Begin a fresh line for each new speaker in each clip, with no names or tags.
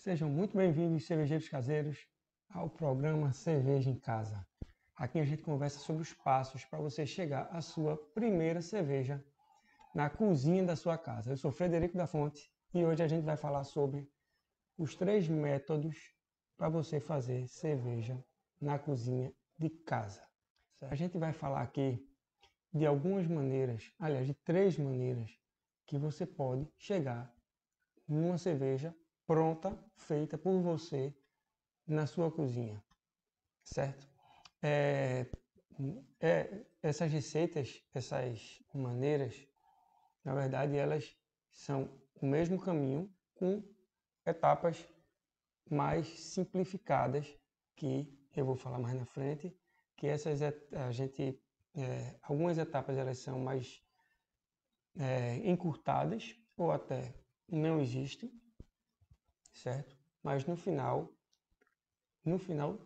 Sejam muito bem-vindos, cervejeiros caseiros, ao programa Cerveja em Casa. Aqui a gente conversa sobre os passos para você chegar à sua primeira cerveja na cozinha da sua casa. Eu sou Frederico da Fonte e hoje a gente vai falar sobre os 3 métodos para você fazer cerveja na cozinha de casa. A gente vai falar aqui de algumas maneiras, aliás, de 3 maneiras que você pode chegar numa cerveja pronta, feita por você na sua cozinha, certo? Essas receitas, essas maneiras, na verdade, elas são o mesmo caminho com etapas mais simplificadas que eu vou falar mais na frente, que algumas etapas elas são mais encurtadas ou até não existem, certo? Mas no final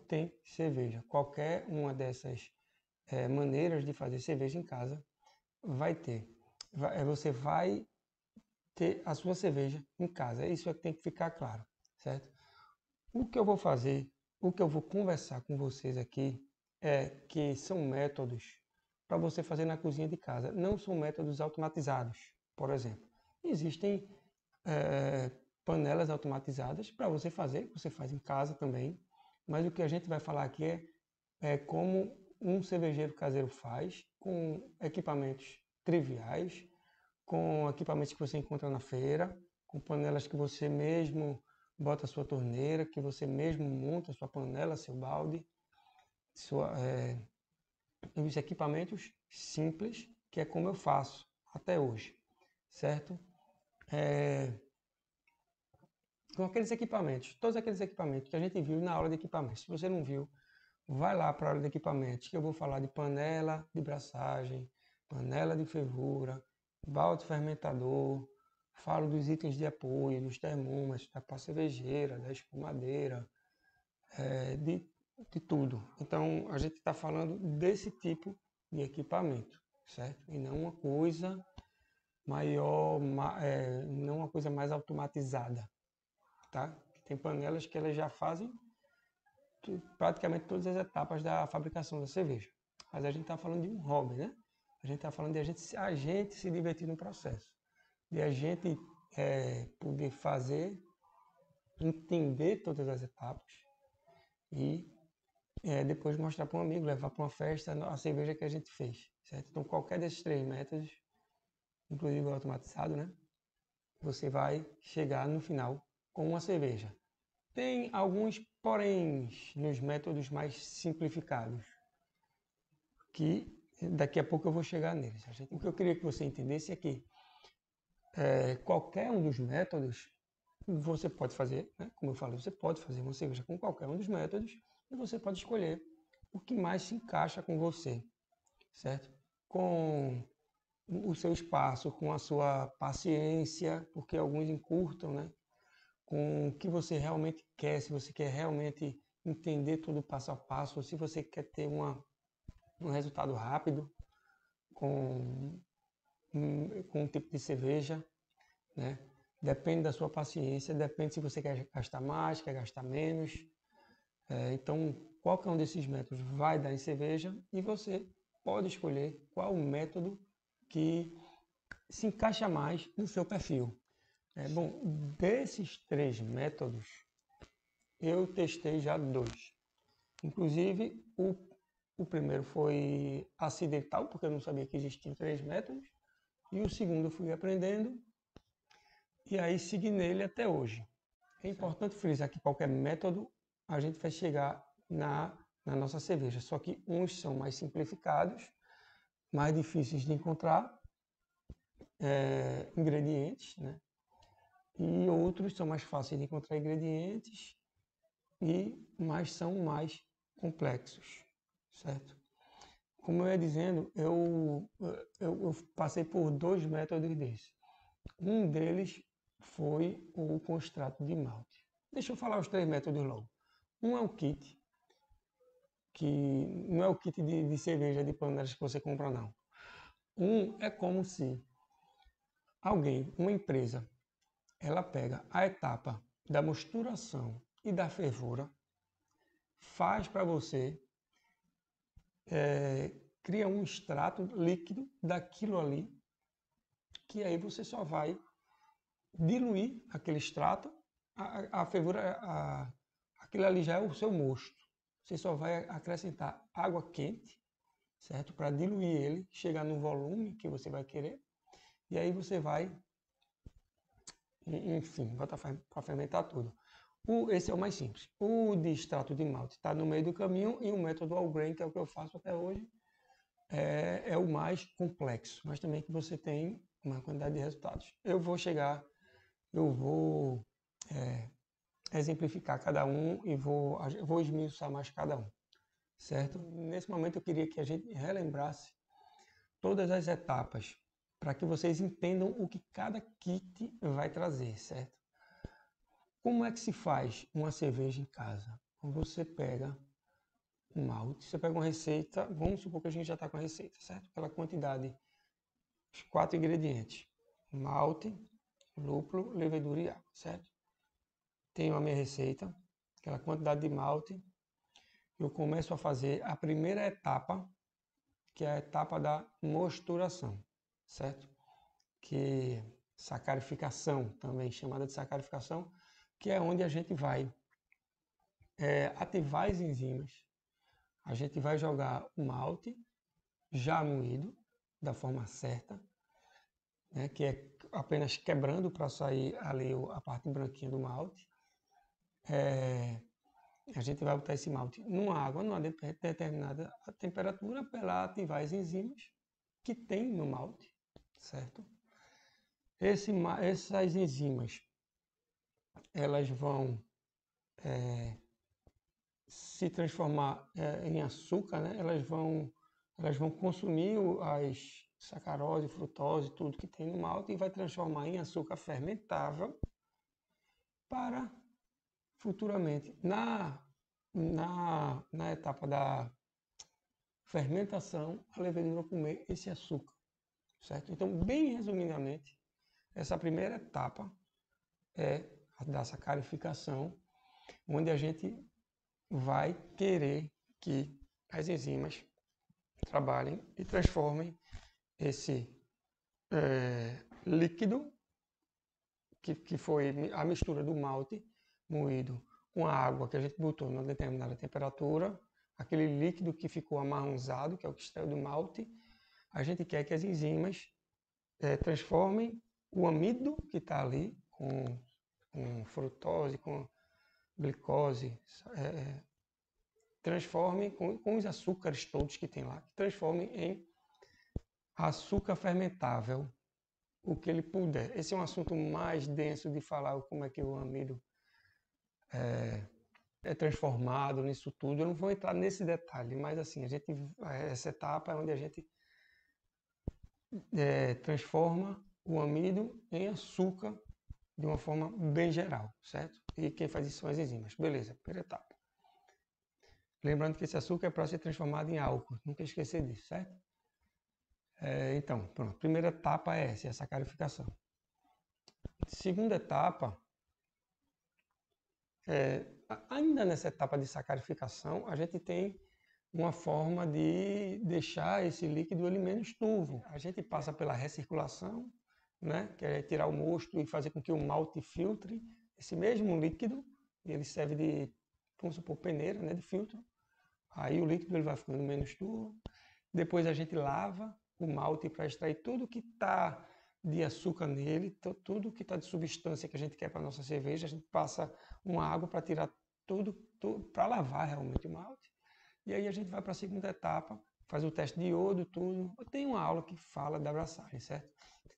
tem cerveja. Qualquer uma dessas maneiras de fazer cerveja em casa vai ter. Você vai ter a sua cerveja em casa. Isso é que tem que ficar claro, certo? O que eu vou fazer, o que eu vou conversar com vocês aqui é que são métodos para você fazer na cozinha de casa. Não são métodos automatizados, por exemplo. Existem panelas automatizadas para você fazer, você faz em casa também, mas o que a gente vai falar aqui é como um cervejeiro caseiro faz, com equipamentos triviais, com equipamentos que você encontra na feira, com panelas que você mesmo bota a sua torneira, que você mesmo monta a sua panela, seu balde, os equipamentos simples, que é como eu faço até hoje, certo? Com aqueles equipamentos, todos aqueles equipamentos que a gente viu na aula de equipamentos. Se você não viu, vai lá para a aula de equipamentos, que eu vou falar de panela de braçagem, panela de fervura, balde fermentador, falo dos itens de apoio, dos termômetros, da pá cervejeira, da espumadeira, de tudo. Então, a gente está falando desse tipo de equipamento, certo? E não uma coisa maior, não uma coisa mais automatizada. Tá? Tem panelas que elas já fazem praticamente todas as etapas da fabricação da cerveja. Mas a gente está falando de um hobby, né? A gente está falando de a gente se divertir no processo. De a gente poder fazer, entender todas as etapas e depois mostrar para um amigo, levar para uma festa a cerveja que a gente fez, certo? Então qualquer desses 3 métodos, inclusive o automatizado, né? Você vai chegar no final com uma cerveja. Tem alguns poréns nos métodos mais simplificados, que daqui a pouco eu vou chegar neles. O que eu queria que você entendesse é que qualquer um dos métodos você pode fazer, né? Como eu falei, você pode fazer uma cerveja com qualquer um dos métodos e você pode escolher o que mais se encaixa com você, certo? Com o seu espaço, com a sua paciência, porque alguns encurtam, né? Com o que você realmente quer, se você quer realmente entender tudo passo a passo, ou se você quer ter um resultado rápido com um tipo de cerveja, né? Depende da sua paciência, depende se você quer gastar mais, quer gastar menos. Então, qualquer um desses métodos vai dar em cerveja e você pode escolher qual o método que se encaixa mais no seu perfil. Bom, desses 3 métodos, eu testei já 2. Inclusive, o primeiro foi acidental, porque eu não sabia que existiam 3 métodos. E o segundo eu fui aprendendo e aí segui nele até hoje. É importante frisar que qualquer método a gente vai chegar na nossa cerveja. Só que uns são mais simplificados, mais difíceis de encontrar ingredientes, né? E outros são mais fáceis de encontrar ingredientes são mais complexos, certo? Como eu ia dizendo, eu passei por 2 métodos desses. Um deles foi o com extrato de malte. Deixa eu falar os 3 métodos logo. Um é o kit, que não é o kit de cerveja de panelas que você compra, não. Um é como se uma empresa, ela pega a etapa da mosturação e da fervura faz para você cria um extrato líquido daquilo ali, que aí você só vai diluir aquele extrato, a fervura, aquilo ali já é o seu mosto. Você só vai acrescentar água quente, certo? Para diluir ele, chegar no volume que você vai querer, e aí você vai, enfim, botar para fermentar tudo. Esse é o mais simples. O de extrato de malte está no meio do caminho, e o método all grain, que é o que eu faço até hoje, é o mais complexo, mas também que você tem uma quantidade de resultados. Eu vou exemplificar cada um e vou esmiuçar mais cada um, certo? Nesse momento eu queria que a gente relembrasse todas as etapas para que vocês entendam o que cada kit vai trazer, certo? Como é que se faz uma cerveja em casa? Você pega um malte, você pega uma receita, vamos supor que a gente já está com a receita, certo? Aquela quantidade, os 4 ingredientes: malte, lúpulo, levedura e água, certo? Tenho a minha receita, aquela quantidade de malte. Eu começo a fazer a primeira etapa, que é a etapa da mosturação, certo? Que sacarificação, também chamada de sacarificação, que é onde a gente vai ativar as enzimas. A gente vai jogar o malte já moído, da forma certa, né, que é apenas quebrando para sair ali a parte branquinha do malte. A gente vai botar esse malte numa água, numa determinada temperatura, para ela ativar as enzimas que tem no malte, certo? Essas enzimas, elas vão se transformar em açúcar, né? Elas vão consumir as sacarose, frutose, tudo que tem no malte, e vai transformar em açúcar fermentável para futuramente, na etapa da fermentação, a levedura comer esse açúcar, certo? Então, bem resumidamente, essa primeira etapa é a da sacarificação, onde a gente vai querer que as enzimas trabalhem e transformem esse líquido, que foi a mistura do malte moído com a água que a gente botou numa determinada temperatura, aquele líquido que ficou amarronzado, que é o que extraiu do malte. A gente quer que as enzimas transformem o amido que está ali, com frutose, com glicose, transformem com os açúcares todos que tem lá, transformem em açúcar fermentável, o que ele puder. Esse é um assunto mais denso de falar, como é que o amido é transformado nisso tudo. Eu não vou entrar nesse detalhe, mas assim, essa etapa é onde a gente transforma o amido em açúcar de uma forma bem geral, certo? E quem faz isso são as enzimas. Beleza, primeira etapa. Lembrando que esse açúcar é para ser transformado em álcool, nunca esquecer disso, certo? Então, pronto. Primeira etapa é essa, é a sacarificação. Segunda etapa, ainda nessa etapa de sacarificação, a gente tem uma forma de deixar esse líquido ele menos turvo. A gente passa pela recirculação, né, que é tirar o mosto e fazer com que o malte filtre esse mesmo líquido, e ele serve de, vamos supor, peneira, né, de filtro. Aí o líquido ele vai ficando menos turvo. Depois a gente lava o malte para extrair tudo que está de açúcar nele, tudo que está de substância que a gente quer para a nossa cerveja. A gente passa uma água para tirar tudo para lavar realmente o malte. E aí a gente vai para a segunda etapa, faz o teste de iodo, tudo. Tem uma aula que fala da abraçagem, certo?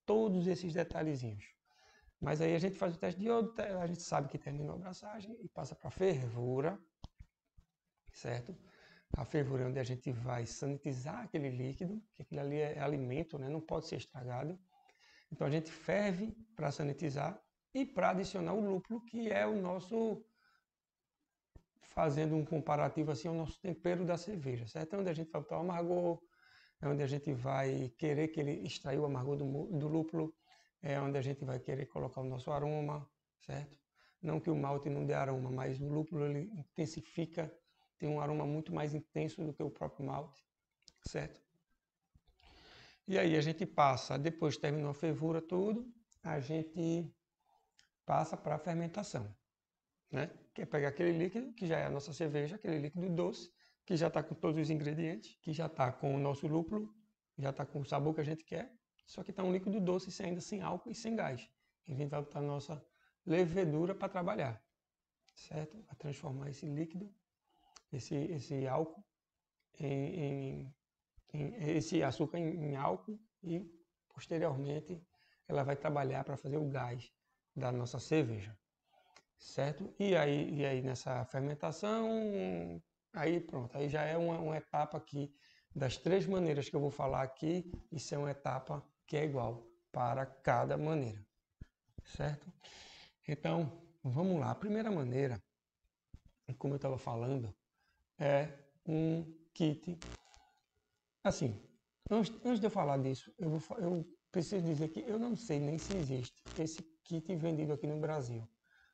Todos esses detalhezinhos. Mas aí a gente faz o teste de iodo, a gente sabe que terminou a abraçagem e passa para a fervura, certo? A fervura é onde a gente vai sanitizar aquele líquido, que aquilo ali é alimento, né? Não pode ser estragado. Então a gente ferve para sanitizar e para adicionar o lúpulo, que é o nosso, fazendo um comparativo assim, o nosso tempero da cerveja, certo? É onde a gente vai botar o amargor, é onde a gente vai querer que ele extraia o amargor do lúpulo, é onde a gente vai querer colocar o nosso aroma, certo? Não que o malte não dê aroma, mas o lúpulo ele intensifica, tem um aroma muito mais intenso do que o próprio malte, certo? E aí a gente passa, depois que terminou a fervura tudo, a gente passa para a fermentação, né? Que é pegar aquele líquido, que já é a nossa cerveja, aquele líquido doce, que já está com todos os ingredientes, que já está com o nosso lúpulo, já está com o sabor que a gente quer, só que está um líquido doce, ainda sem álcool e sem gás. E a gente vai botar a nossa levedura para trabalhar, certo? Para transformar esse líquido, esse álcool, esse açúcar em álcool e, posteriormente, ela vai trabalhar para fazer o gás da nossa cerveja, certo? E aí nessa fermentação, aí pronto, aí já é uma etapa aqui, das 3 maneiras que eu vou falar aqui, isso é uma etapa que é igual para cada maneira, certo? Então, vamos lá. A primeira maneira, como eu estava falando, é um kit. Assim, antes de eu falar disso, eu preciso dizer que eu não sei nem se existe esse kit vendido aqui no Brasil.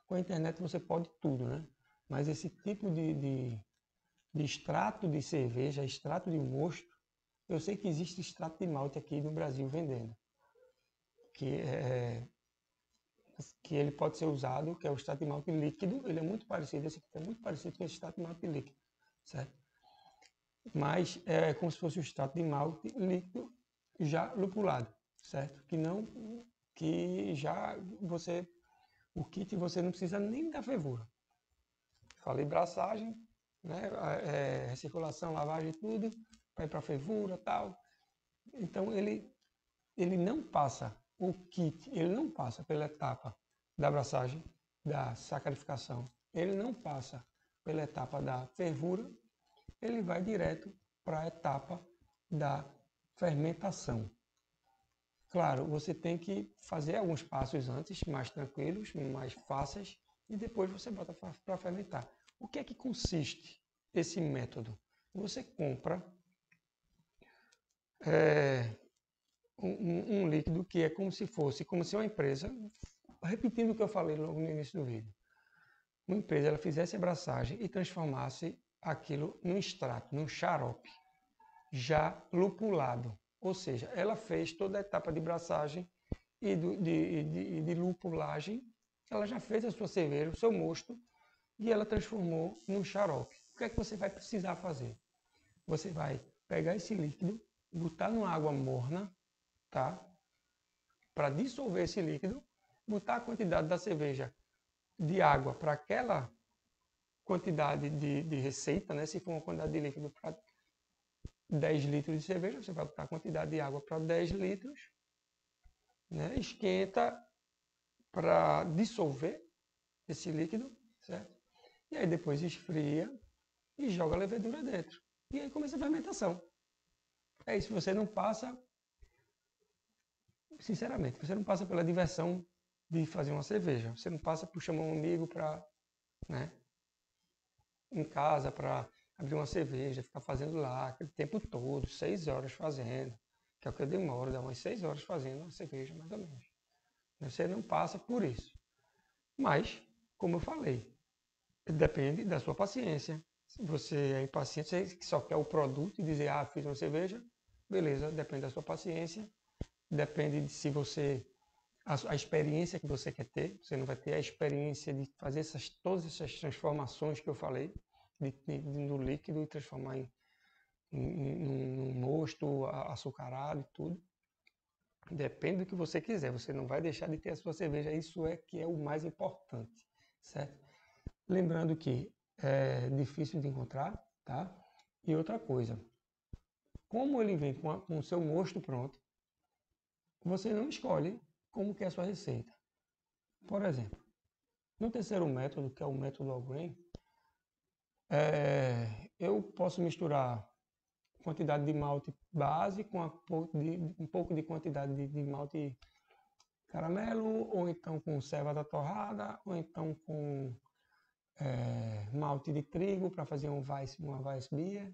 Com a internet você pode tudo, né? Mas esse tipo de extrato de cerveja, extrato de mosto, eu sei que existe extrato de malte aqui no Brasil vendendo. Que ele pode ser usado, que é o extrato de malte líquido, ele é muito parecido, esse aqui é muito parecido com o extrato de malte líquido, certo? Mas é como se fosse o extrato de malte líquido já lupulado, certo? Que já você, o kit você não precisa nem da fervura. Falei braçagem, né? Recirculação, lavagem, tudo, vai para fervura, tal. Então ele não passa o kit, ele não passa pela etapa da abraçagem, da sacarificação, ele não passa pela etapa da fervura, ele vai direto para a etapa da fermentação. Claro, você tem que fazer alguns passos antes, mais tranquilos, mais fáceis, e depois você bota para fermentar. O que é que consiste esse método? Você compra um líquido que é como se uma empresa, repetindo o que eu falei logo no início do vídeo, uma empresa ela fizesse a abraçagem e transformasse aquilo num extrato, num xarope, já lupulado. Ou seja, ela fez toda a etapa de braçagem e de lupulagem, ela já fez a sua cerveja, o seu mosto, e ela transformou num xarope. O que é que você vai precisar fazer? Você vai pegar esse líquido, botar numa água morna, tá? Para dissolver esse líquido, botar a quantidade da cerveja de água para aquela quantidade de receita, né? Se for uma quantidade de líquido para 10 litros de cerveja, você vai botar a quantidade de água para 10 litros, né? Esquenta para dissolver esse líquido, certo? E aí depois esfria e joga a levedura dentro. E aí começa a fermentação. É isso, você não passa, sinceramente, você não passa pela diversão de fazer uma cerveja. Você não passa por chamar um amigo para, né, em casa para abrir uma cerveja, ficar fazendo lá aquele tempo todo, 6 horas fazendo, que é o que eu demoro, dá umas 6 horas fazendo uma cerveja, mais ou menos. Você não passa por isso. Mas, como eu falei, depende da sua paciência. Se você é impaciente, você só quer o produto e dizer, ah, fiz uma cerveja, beleza, depende da sua paciência, depende de se você, a experiência que você quer ter, você não vai ter a experiência de fazer todas essas transformações que eu falei, no líquido e transformar em mosto, açucarado e tudo. Depende do que você quiser, você não vai deixar de ter a sua cerveja, isso é que é o mais importante, certo? Lembrando que é difícil de encontrar, tá? E outra coisa, como ele vem com o seu mosto pronto, você não escolhe como que é a sua receita. Por exemplo, no terceiro método, que é o método all grain, eu posso misturar quantidade de malte base com um pouco de quantidade de malte caramelo, ou então com cevada torrada, ou então com malte de trigo para fazer uma Weissbier.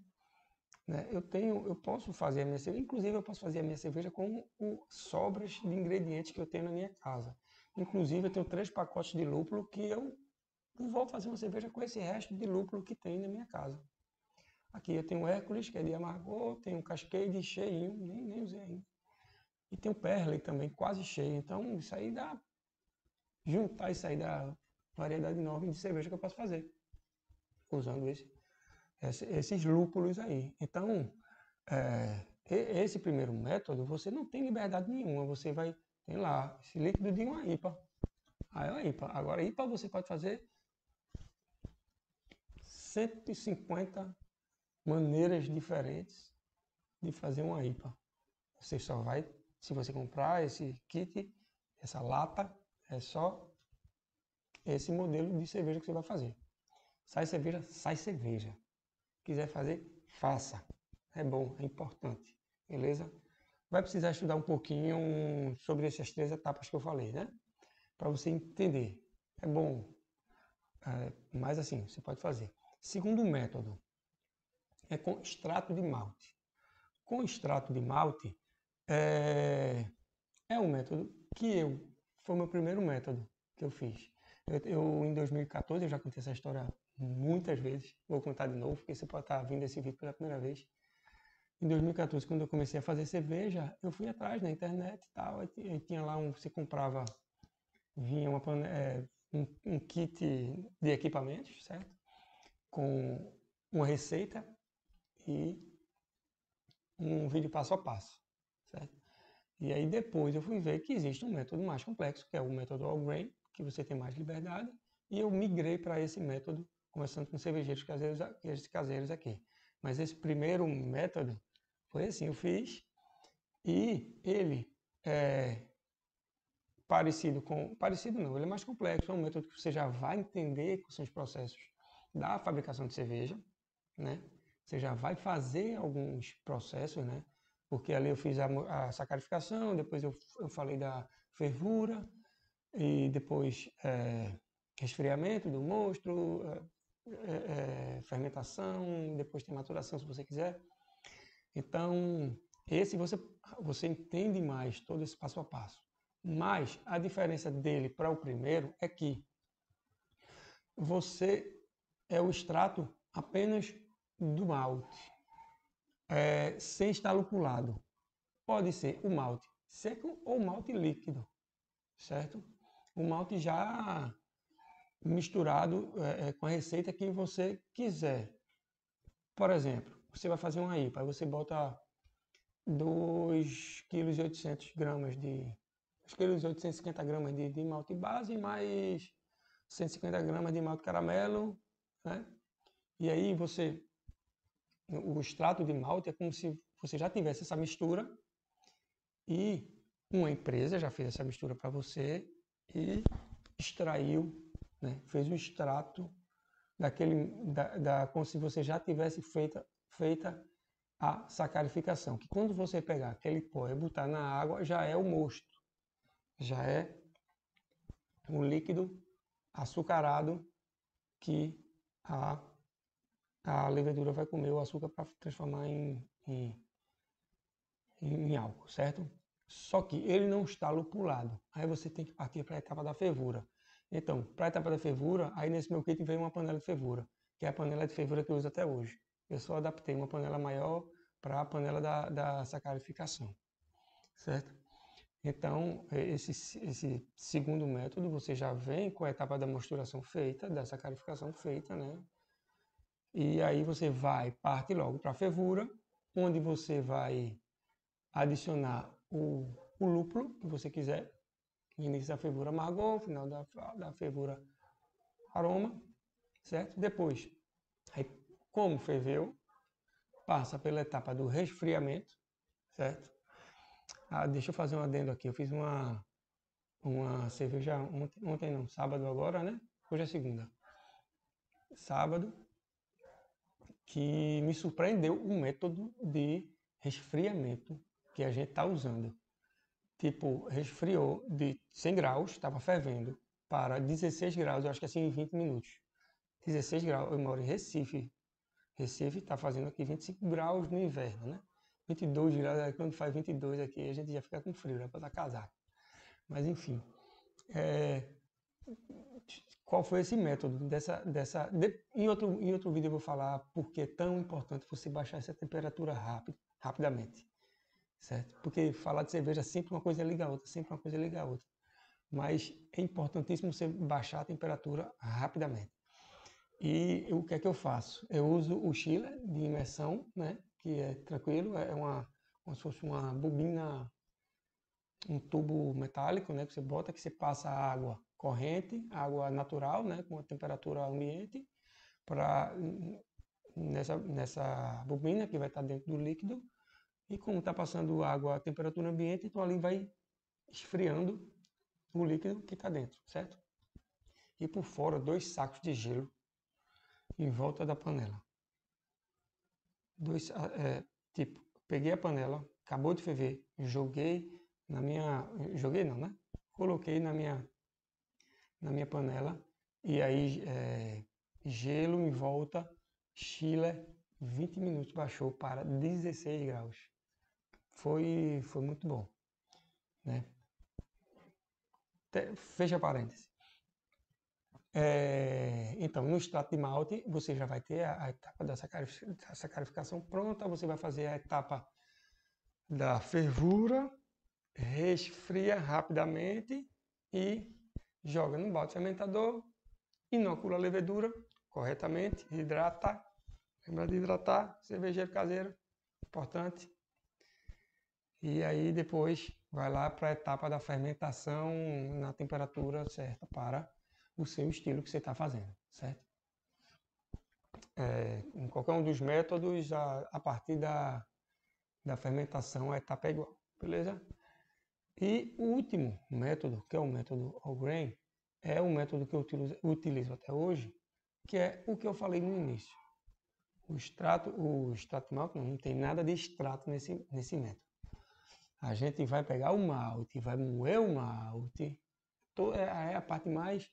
Né? Eu posso fazer a minha cerveja, inclusive eu posso fazer a minha cerveja com sobras de ingredientes que eu tenho na minha casa. Inclusive eu tenho 3 pacotes de lúpulo que eu vou fazer uma cerveja com esse resto de lúpulo que tem na minha casa. Aqui eu tenho o Hércules, que é de amargor, tenho o Cascade cheinho, nem usei ainda. E tem o Perle também, quase cheio. Então, isso aí dá... Juntar isso aí da variedade enorme de cerveja que eu posso fazer. Usando esses lúpulos aí. Então, esse primeiro método, você não tem liberdade nenhuma. Você vai... Tem lá, esse líquido de uma IPA. Aí é uma IPA. Agora, IPA você pode fazer 150 maneiras diferentes de fazer uma IPA. Você só vai, se você comprar esse kit, essa lata, é só esse modelo de cerveja que você vai fazer. Sai cerveja, sai cerveja. Quiser fazer, faça. É bom, é importante. Beleza? Vai precisar estudar um pouquinho sobre essas 3 etapas que eu falei, né? Para você entender. É bom. Mas assim, você pode fazer. Segundo método é com extrato de malte. Com extrato de malte é um método que foi o meu primeiro método que eu fiz. Eu em 2014, eu já contei essa história muitas vezes, vou contar de novo, porque você pode estar vendo esse vídeo pela primeira vez. Em 2014, quando eu comecei a fazer cerveja, eu fui atrás na internet e tal, e tinha lá você comprava, vinha um kit de equipamentos, certo? Com uma receita e um vídeo passo a passo, certo? E aí depois eu fui ver que existe um método mais complexo, que é o método all grain, que você tem mais liberdade, e eu migrei para esse método, começando com cervejeiros caseiros aqui. Mas esse primeiro método foi assim, eu fiz, e ele é parecido não, ele é mais complexo, é um método que você já vai entender quais são os processos da fabricação de cerveja, né? Você já vai fazer alguns processos, né? Porque ali eu fiz a sacarificação, depois eu falei da fervura, e depois resfriamento do mosto, fermentação, depois tem maturação se você quiser. Então, esse você entende mais todo esse passo a passo. Mas a diferença dele para o primeiro é que você é o extrato apenas do malte, sem estar lupulado. Pode ser o malte seco ou o malte líquido, certo? O malte já misturado com a receita que você quiser. Por exemplo, você vai fazer uma IPA, aí você bota 2,8 kg de 2,850 kg de malte base mais 150 gramas de malte caramelo, né? E aí o extrato de malte é como se você já tivesse essa mistura e uma empresa já fez essa mistura para você e extraiu, né? Fez o extrato como se você já tivesse feita a sacarificação, que quando você pegar aquele pó e botar na água, já é o mosto, já é o líquido açucarado que a levedura vai comer o açúcar para transformar em álcool, certo? Só que ele não está lupulado. Aí você tem que partir para a etapa da fervura. Então, para a etapa da fervura, aí nesse meu kit veio uma panela de fervura, que é a panela de fervura que eu uso até hoje. Eu só adaptei uma panela maior para a panela da sacarificação, certo? Então, esse segundo método, você já vem com a etapa da mosturação feita, da sacarificação feita, né? E aí você parte logo para a fervura, onde você vai adicionar o lúpulo que você quiser, início da fervura amargor, final da fervura aroma, certo? Depois, aí, como ferveu, passa pela etapa do resfriamento, certo? Deixa eu fazer um adendo aqui, eu fiz uma cerveja ontem não, sábado agora, né? Hoje é segunda. Sábado, que me surpreendeu o método de resfriamento que a gente está usando. Tipo, resfriou de 100 graus, estava fervendo, para 16 graus, eu acho que assim em 20 minutos. 16 graus, eu moro em Recife. Recife está fazendo aqui 25 graus no inverno, né? 22 graus, quando faz 22 aqui, a gente já fica com frio, né? Para dar casaco. Mas enfim, qual foi esse método em outro vídeo eu vou falar por que é tão importante você baixar essa temperatura rapidamente, certo? Porque falar de cerveja sempre uma coisa liga a outra, sempre uma coisa liga a outra. Mas é importantíssimo você baixar a temperatura rapidamente. E o que é que eu faço? Eu uso o chiller de imersão, né? Que é tranquilo, como se fosse uma bobina, um tubo metálico, né? Que você bota, que você passa água corrente, água natural, né? Com a temperatura ambiente, nessa bobina que vai estar dentro do líquido. E como está passando água a temperatura ambiente, então ali vai esfriando o líquido que está dentro, certo? E por fora, 2 sacos de gelo em volta da panela. Tipo, peguei a panela, acabou de ferver, joguei na minha... Joguei não, né? Coloquei na minha panela e aí gelo em volta, chiller, 20 minutos baixou para 16 graus. Foi muito bom, né? Fecha parênteses. Então, no extrato de malte, você já vai ter a etapa da sacarificação pronta, você vai fazer a etapa da fervura, resfria rapidamente e joga no balde fermentador, inocula a levedura corretamente, hidrata, lembra de hidratar, cervejeiro caseiro, importante. E aí depois vai lá para a etapa da fermentação na temperatura certa para o seu estilo que você está fazendo, certo? Em qualquer um dos métodos, a partir da fermentação, a etapa é igual, beleza? E o último método, que é o método all grain, é o método que eu utilizo até hoje, que é o que eu falei no início. O extrato malte não tem nada de extrato nesse método. A gente vai pegar o malte, vai moer o malte, é a parte mais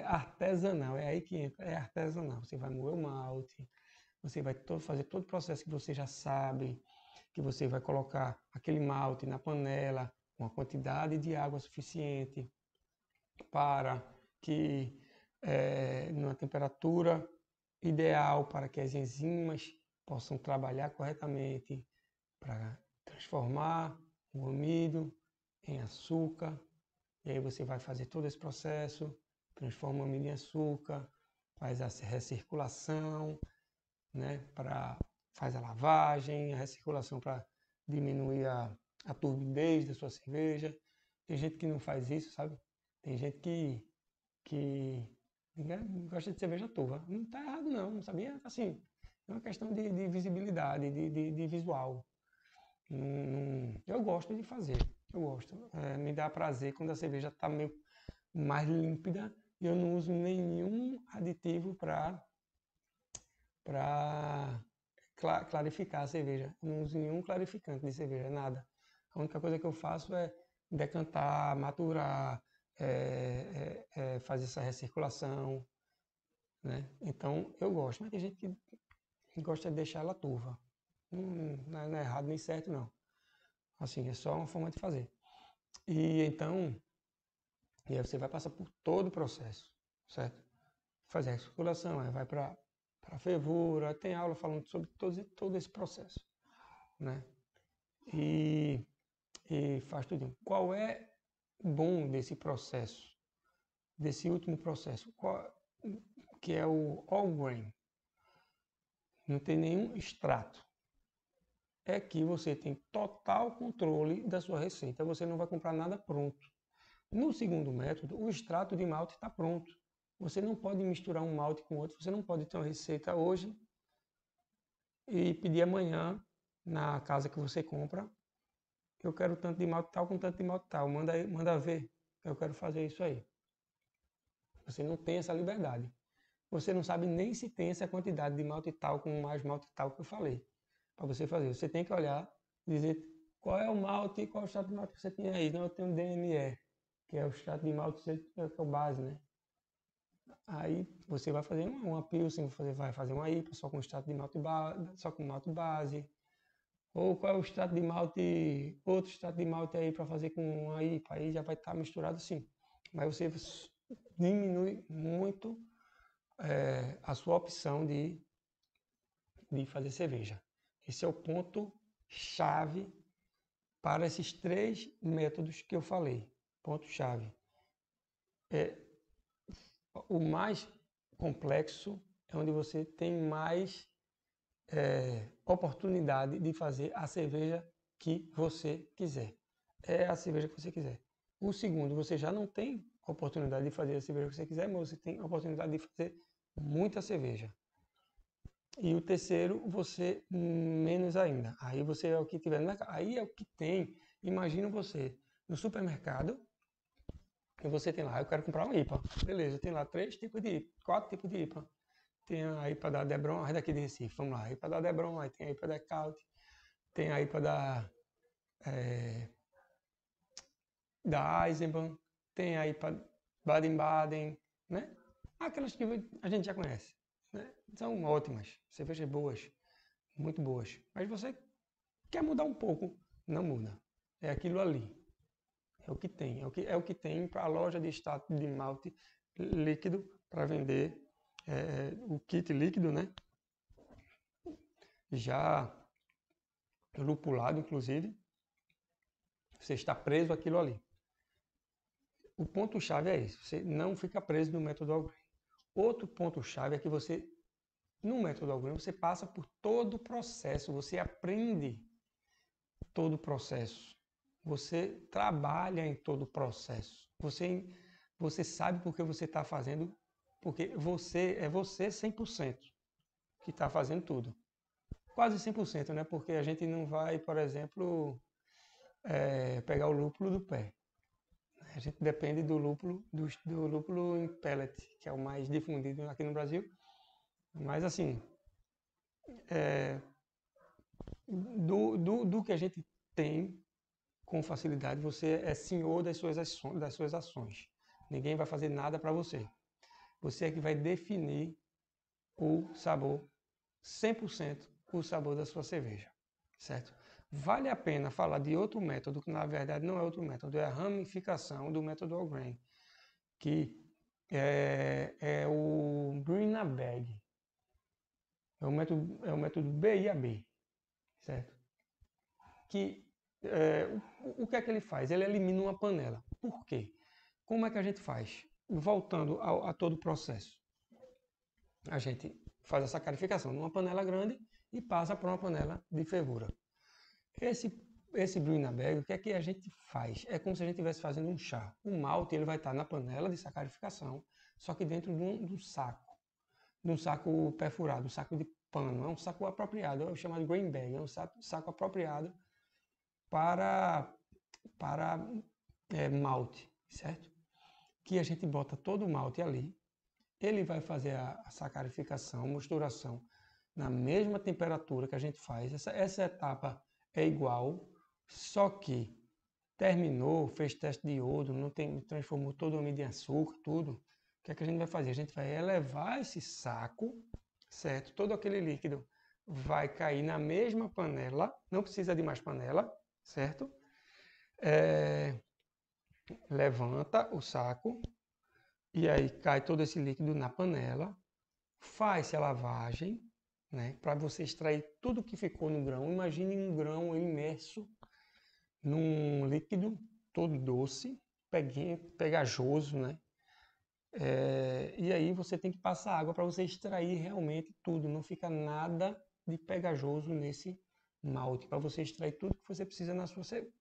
artesanal, é aí que entra, é artesanal. Você vai moer o malte, você vai fazer todo o processo que você já sabe, que você vai colocar aquele malte na panela com a quantidade de água suficiente para que, numa temperatura ideal, para que as enzimas possam trabalhar corretamente para transformar o amido em açúcar. E aí você vai fazer todo esse processo, transforma o amido em açúcar, faz a recirculação, né, faz a lavagem, a recirculação para diminuir a turbidez da sua cerveja. Tem gente que não faz isso, sabe? Tem gente que gosta de cerveja turva. Não está errado não sabia? Assim, é uma questão de visibilidade, de visual. Eu gosto de fazer, eu gosto. Me dá prazer quando a cerveja está meio mais límpida e eu não uso nenhum aditivo para clarificar a cerveja. Eu não uso nenhum clarificante de cerveja, nada. A única coisa que eu faço é decantar, maturar, fazer essa recirculação, né? Então eu gosto, mas tem gente que gosta de deixar ela turva. Não é errado nem certo, não. Assim, é só uma forma de fazer. E então, aí você vai passar por todo o processo, certo? Fazer a recirculação, aí vai para fervura, tem aula falando sobre todo esse processo, né? E faz tudo. Qual é o bom desse processo, desse último processo, que é o all grain? Não tem nenhum extrato. É que você tem total controle da sua receita, você não vai comprar nada pronto. No segundo método, o extrato de malte está pronto. Você não pode misturar um malte com outro, você não pode ter uma receita hoje e pedir amanhã na casa que você compra, eu quero tanto de malte tal com tanto de malte tal, manda ver, eu quero fazer isso aí. Você não tem essa liberdade. Você não sabe nem se tem essa quantidade de malte tal com mais malte tal que eu falei para você fazer. Você tem que olhar e dizer qual é o malte e qual é o extrato de malte que você tem aí. Não, eu tenho DME, que é o extrato de malte que é o base, né? Aí você vai fazer uma Pilsen, você vai fazer uma IPA só com extrato de malte base, só com malte base. Ou qual é o extrato de malte, outro extrato de malte aí para fazer com uma IPA, aí já vai estar misturado assim. Mas você diminui muito a sua opção de fazer cerveja. Esse é o ponto chave para esses 3 métodos que eu falei. Ponto chave. O mais complexo é onde você tem mais oportunidade de fazer a cerveja que você quiser. É a cerveja que você quiser. O segundo, você já não tem oportunidade de fazer a cerveja que você quiser, mas você tem a oportunidade de fazer muita cerveja. E o terceiro, você menos ainda. Aí você é o que tiver no mercado. Aí é o que tem. Imagina você no supermercado e você tem lá, eu quero comprar uma IPA. Beleza, tem lá 3 tipos de IPA, 4 tipos de IPA. Tem a IPA da Debron, daqui de Recife, vamos lá, a IPA da Debron, aí tem a IPA da Caut, tem a IPA da Eisenbahn, tem a IPA Baden-Baden, né? Aquelas que a gente já conhece, né? São ótimas, cervejas boas, muito boas. Mas você quer mudar um pouco, não muda. É aquilo ali. É o que tem. É o que tem para a loja de extrato de malte líquido para vender o kit líquido, né? Já lupulado, inclusive. Você está preso àquilo ali. O ponto-chave é esse. Você não fica preso no método All-Grain. Outro ponto-chave é que você, no método All-Grain, você passa por todo o processo. Você aprende todo o processo. Você trabalha em todo o processo. Você sabe por que você está fazendo, porque você 100% que está fazendo tudo. Quase 100%, né? Porque a gente não vai, por exemplo, pegar o lúpulo do pé. A gente depende do lúpulo em pellet, que é o mais difundido aqui no Brasil. Mas assim, do que a gente tem com facilidade, você é senhor das suas ações. Ninguém vai fazer nada para você. Você é que vai definir o sabor, 100% o sabor da sua cerveja, certo? Vale a pena falar de outro método, que na verdade não é outro método, é a ramificação do método All-Grain, que é o Brewing na Bag. É o método BIAB, certo? Que o que é que ele faz? Ele elimina uma panela. Por quê? Como é que a gente faz? Voltando a todo o processo. A gente faz a sacarificação numa panela grande e passa para uma panela de fervura. Esse Brewing na Bag, o que é que a gente faz? É como se a gente estivesse fazendo um chá. O malte ele vai estar na panela de sacarificação, só que dentro de um saco perfurado, um saco de pano. É um saco apropriado, é o chamado grain bag, é um saco apropriado para malte, certo? Que a gente bota todo o malte ali, ele vai fazer a sacarificação, misturação na mesma temperatura que a gente faz. Essa etapa é igual, só que terminou, fez teste de iodo, não tem, transformou todo o amido em açúcar, tudo. O que é que a gente vai fazer? A gente vai elevar esse saco, certo? Todo aquele líquido vai cair na mesma panela, não precisa de mais panela, certo? Levanta o saco e aí cai todo esse líquido na panela, faz a lavagem, né, para você extrair tudo que ficou no grão. Imagine um grão imerso num líquido todo doce, pegajoso, né? E aí você tem que passar água para você extrair realmente tudo, não fica nada de pegajoso nesse malte, para você extrair tudo que você precisa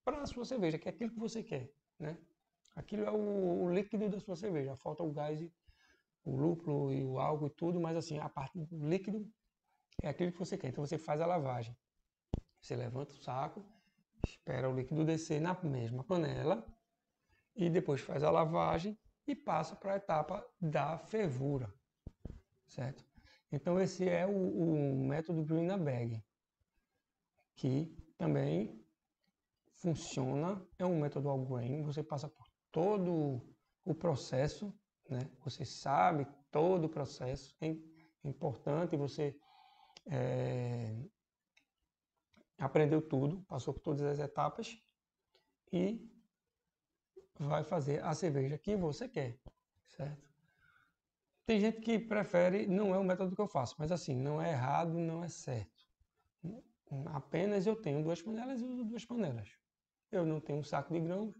para a sua cerveja, que é aquilo que você quer, né? Aquilo é o líquido da sua cerveja, falta o gás, o lúpulo e o álcool e tudo, mas assim, a parte do líquido é aquilo que você quer. Então você faz a lavagem. Você levanta o saco, espera o líquido descer na mesma panela e depois faz a lavagem e passa para a etapa da fervura, certo? Então esse é o método Brewing na Bag, que também funciona, é um método All-Grain, você passa por todo o processo, né? Você sabe todo o processo, é importante, você aprendeu tudo, passou por todas as etapas e vai fazer a cerveja que você quer. certo? Tem gente que prefere, não é o método que eu faço, mas assim, não é errado, não é certo. Apenas eu tenho 2 panelas e uso 2 panelas. Eu não tenho um saco de grãos,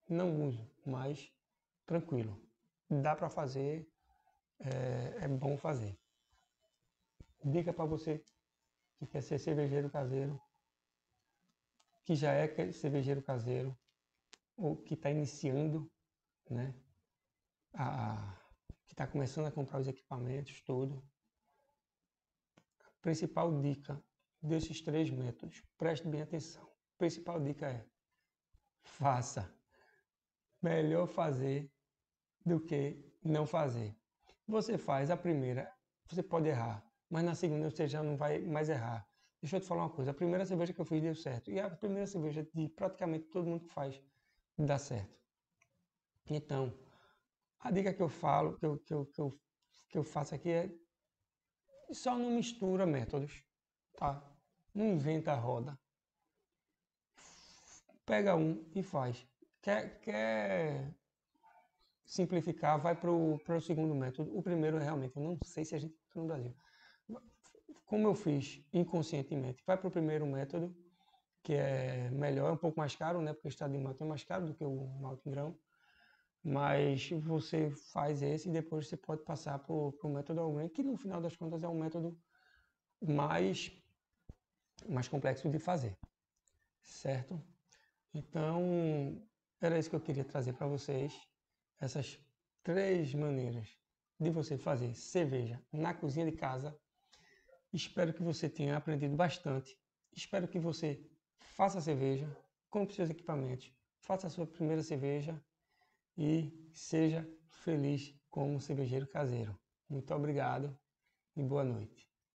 não uso, mas tranquilo. Dá para fazer, é bom fazer. Dica para você que quer ser cervejeiro caseiro, que já é cervejeiro caseiro, ou que está iniciando, né? Que está começando a comprar os equipamentos, tudo. Principal dica desses 3 métodos, preste bem atenção. Principal dica é: faça. Melhor fazer do que não fazer. Você faz a primeira, você pode errar, mas na segunda você já não vai mais errar. Deixa eu te falar uma coisa, a primeira cerveja que eu fiz deu certo, e a primeira cerveja de praticamente todo mundo que faz dá certo. Então, a dica que eu falo, que eu faço aqui é: só não mistura métodos, tá? Não inventa a roda. Pega um e faz. Quer simplificar, vai para o segundo método. O primeiro, realmente, eu não sei se a gente tem no Brasil. Como eu fiz inconscientemente, vai para o primeiro método, que é melhor, é um pouco mais caro, né? Porque o estado de malte é mais caro do que o malte em grão. Mas você faz esse e depois você pode passar para o método all grain, que no final das contas é um método mais, mais complexo de fazer, certo? Então, era isso que eu queria trazer para vocês, essas 3 maneiras de você fazer cerveja na cozinha de casa. Espero que você tenha aprendido bastante. Espero que você faça cerveja, compre seus equipamentos, faça a sua primeira cerveja e seja feliz como cervejeiro caseiro. Muito obrigado e boa noite.